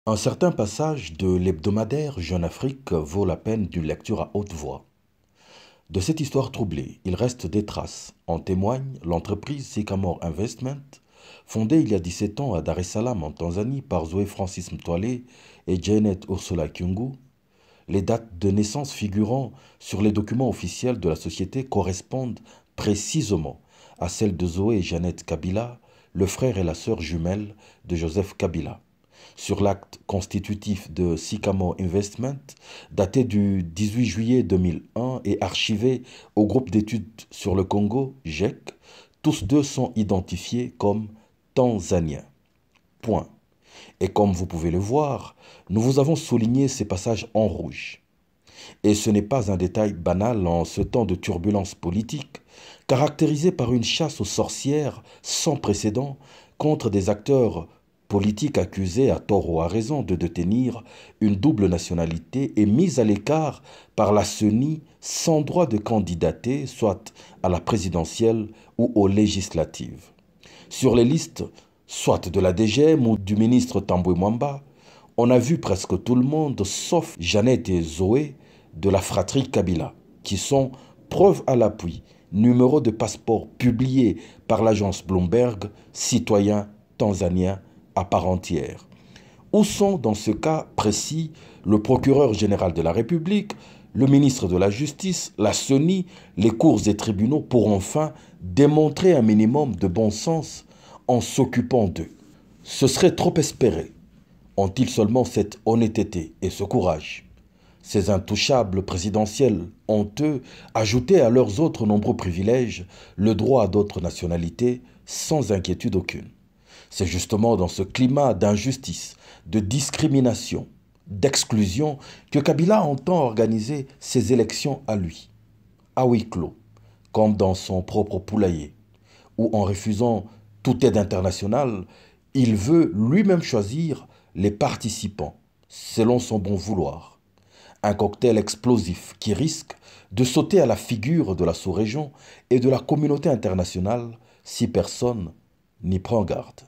Un certain passage de l'hebdomadaire Jeune Afrique vaut la peine d'une lecture à haute voix. De cette histoire troublée, il reste des traces. En témoigne l'entreprise Sycamore Investment, fondée il y a 17 ans à Dar es Salaam en Tanzanie par Zoé Francis Mtwale et Janet Ursula Kyungu. Les dates de naissance figurant sur les documents officiels de la société correspondent précisément à celles de Zoé et Janet Kabila, le frère et la sœur jumelle de Joseph Kabila. Sur l'acte constitutif de Sycamore Investment, daté du 18 juillet 2001 et archivé au groupe d'études sur le Congo, GEC, tous deux sont identifiés comme Tanzaniens. Point. Et comme vous pouvez le voir, nous vous avons souligné ces passages en rouge. Et ce n'est pas un détail banal en ce temps de turbulence politique, caractérisé par une chasse aux sorcières sans précédent contre des acteurs politiques accusés à tort ou à raison de détenir une double nationalité et mis à l'écart par la CENI sans droit de candidater soit à la présidentielle ou aux législatives. Sur les listes, soit de la DGM ou du ministre Tambwe Mwamba, on a vu presque tout le monde, sauf Jeannette et Zoé, de la fratrie Kabila, qui sont, preuve à l'appui, numéro de passeport publié par l'agence Bloomberg, citoyens tanzaniens à part entière. Où sont, dans ce cas précis, le procureur général de la République, le ministre de la Justice, la CENI, les cours et tribunaux pour enfin démontrer un minimum de bon sens en s'occupant d'eux? Ce serait trop espéré. Ont-ils seulement cette honnêteté et ce courage? Ces intouchables présidentiels honteux ajoutaient à leurs autres nombreux privilèges le droit à d'autres nationalités sans inquiétude aucune. C'est justement dans ce climat d'injustice, de discrimination, d'exclusion que Kabila entend organiser ses élections à lui, à huis clos, comme dans son propre poulailler, où en refusant toute aide internationale, il veut lui-même choisir les participants, selon son bon vouloir. Un cocktail explosif qui risque de sauter à la figure de la sous-région et de la communauté internationale si personne n'y prend garde.